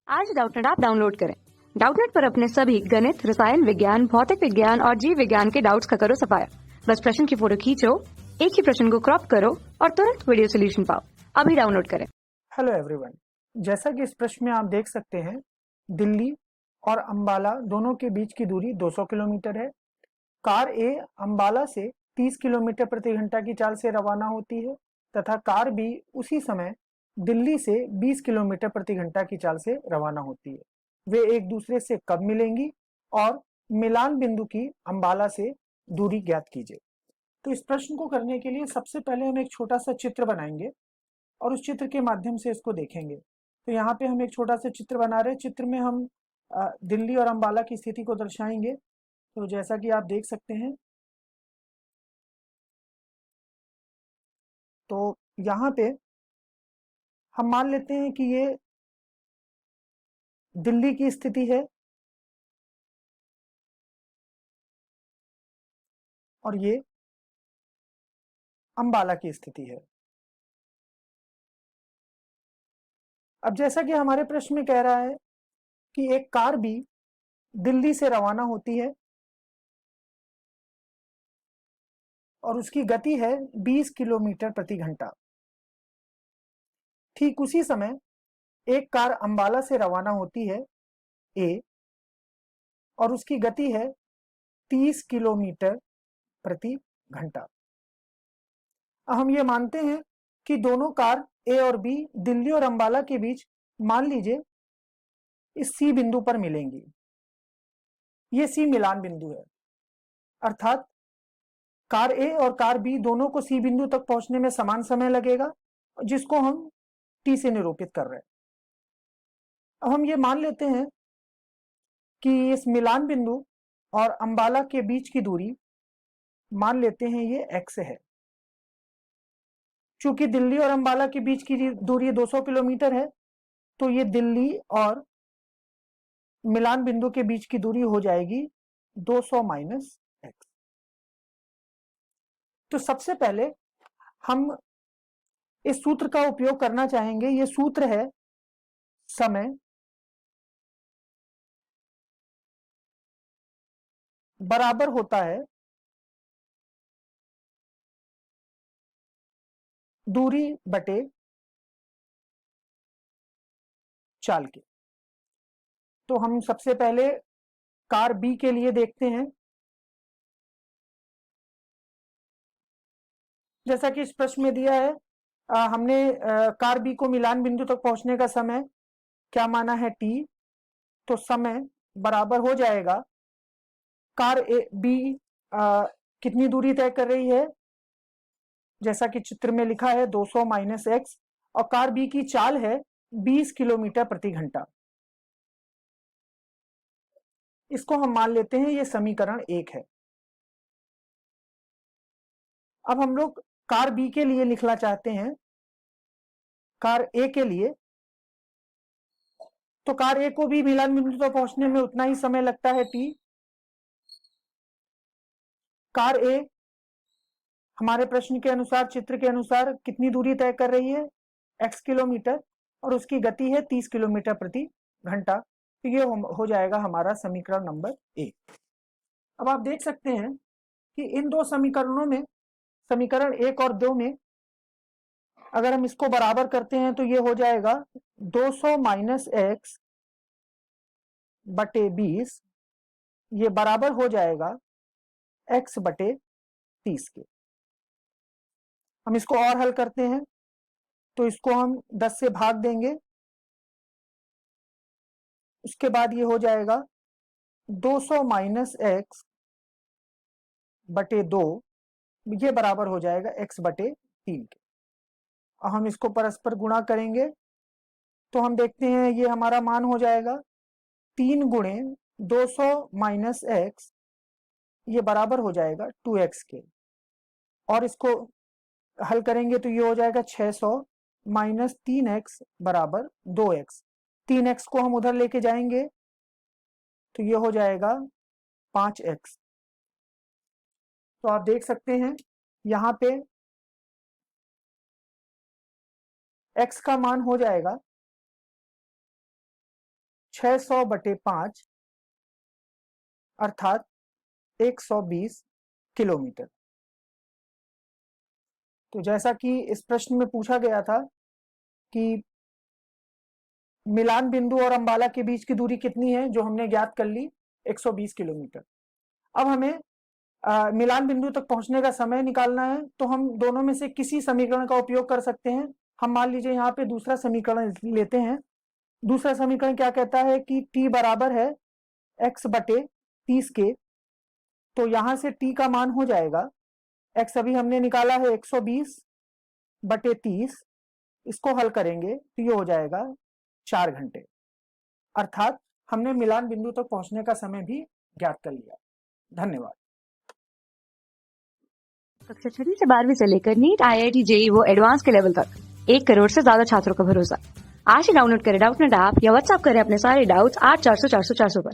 आज Doubtnut app download करें। Doubtnut पर अपने सभी गणित, रसायन विज्ञान, भौतिक विज्ञान और जीव विज्ञान के डाउट्स का करो सफाया। बस प्रश्न की फोटो खींचो, एक ही प्रश्न को क्रॉप करो और तुरंत वीडियो सोल्यूशन पाओ। अभी डाउनलोड करें। हेलो एवरीवन, जैसा कि इस प्रश्न में आप देख सकते हैं, दिल्ली और अंबाला दोनों के बीच की दूरी 200 किलोमीटर है। कार ए अंबाला से 30 किलोमीटर प्रति घंटा की चाल से रवाना होती है तथा कार बी उसी समय दिल्ली से 20 किलोमीटर प्रति घंटा की चाल से रवाना होती है। वे एक दूसरे से कब मिलेंगी और मिलान बिंदु की अंबाला से दूरी ज्ञात कीजिए। तो इस प्रश्न को करने के लिए सबसे पहले हम एक छोटा सा चित्र बनाएंगे और उस चित्र के माध्यम से इसको देखेंगे। तो यहाँ पे हम एक छोटा सा चित्र बना रहे हैं। चित्र में हम दिल्ली और अंबाला की स्थिति को दर्शाएंगे। तो जैसा कि आप देख सकते हैं, तो यहाँ पे हम मान लेते हैं कि ये दिल्ली की स्थिति है और ये अंबाला की स्थिति है। अब जैसा कि हमारे प्रश्न में कह रहा है कि एक कार भी दिल्ली से रवाना होती है और उसकी गति है 20 किलोमीटर प्रति घंटा। ठीक उसी समय एक कार अंबाला से रवाना होती है ए और उसकी गति है 30 किलोमीटर प्रति घंटा। हम ये मानते हैं कि दोनों कार ए और बी दिल्ली और अंबाला के बीच मान लीजिए इस सी बिंदु पर मिलेंगी। ये सी मिलान बिंदु है, अर्थात कार ए और कार बी दोनों को सी बिंदु तक पहुंचने में समान समय लगेगा, जिसको हम टी से निरूपित कर रहे हैं। अब हम ये मान लेते हैं कि इस मिलान बिंदु और अंबाला के बीच की दूरी मान लेते हैं ये x है। चूंकि दिल्ली और अंबाला के बीच की दूरी 200 किलोमीटर है, तो ये दिल्ली और मिलान बिंदु के बीच की दूरी हो जाएगी 200 माइनस x। तो सबसे पहले हम इस सूत्र का उपयोग करना चाहेंगे। ये सूत्र है समय बराबर होता है दूरी बटे चाल के। तो हम सबसे पहले कार बी के लिए देखते हैं। जैसा कि इस प्रश्न में दिया है, हमने कार बी को मिलान बिंदु तक पहुंचने का समय क्या माना है टी। तो समय बराबर हो जाएगा कार ए बी कितनी दूरी तय कर रही है, जैसा कि चित्र में लिखा है 200 माइनस एक्स, और कार बी की चाल है 20 किलोमीटर प्रति घंटा। इसको हम मान लेते हैं ये समीकरण 1 है। अब हम लोग कार बी के लिए लिखना चाहते हैं कार ए के लिए। तो कार ए को भी मिलान बिंदु तक पहुंचने में उतना ही समय लगता है टी। कार ए हमारे प्रश्न के अनुसार, चित्र के अनुसार कितनी दूरी तय कर रही है, x किलोमीटर, और उसकी गति है 30 किलोमीटर प्रति घंटा। तो ये हो जाएगा हमारा समीकरण नंबर 1। अब आप देख सकते हैं कि इन दो समीकरणों में, समीकरण 1 और 2 में अगर हम इसको बराबर करते हैं तो ये हो जाएगा 200 माइनस एक्स बटे 20, ये बराबर हो जाएगा x बटे 30 के। हम इसको और हल करते हैं तो इसको हम 10 से भाग देंगे। उसके बाद ये हो जाएगा 200 माइनस एक्स बटे 2, ये बराबर हो जाएगा x बटे 3 के। और हम इसको परस्पर गुणा करेंगे तो हम देखते हैं ये हमारा मान हो जाएगा 3 गुणे 200 माइनस एक्स, ये बराबर हो जाएगा 2x के। और इसको हल करेंगे तो ये हो जाएगा 600 माइनस 3x बराबर 2x। 3x को हम उधर लेके जाएंगे तो ये हो जाएगा 5x। तो आप देख सकते हैं यहाँ पे x का मान हो जाएगा 600/5 अर्थात 120 किलोमीटर। तो जैसा कि इस प्रश्न में पूछा गया था कि मिलान बिंदु और अंबाला के बीच की दूरी कितनी है, जो हमने ज्ञात कर ली 120 किलोमीटर। अब हमें मिलान बिंदु तक पहुंचने का समय निकालना है, तो हम दोनों में से किसी समीकरण का उपयोग कर सकते हैं। हम मान लीजिए यहाँ पे दूसरा समीकरण लेते हैं। दूसरा समीकरण क्या कहता है कि t बराबर है x/30 के। तो यहां से t का मान हो जाएगा, x अभी हमने निकाला है 120/30, इसको हल करेंगे तो ये हो जाएगा 4 घंटे। अर्थात हमने मिलान बिंदु तक पहुंचने का समय भी ज्ञात कर लिया। धन्यवाद। कक्षा 6वीं से 12वीं से लेकर नीट, IIT, JEE वो एडवांस के लेवल तक 1 करोड़ से ज्यादा छात्रों का भरोसा। आज ही डाउनलोड करें डाउटनेट ऐप या व्हाट्सएप करें अपने सारे डाउट्स 8400 400 400 पर।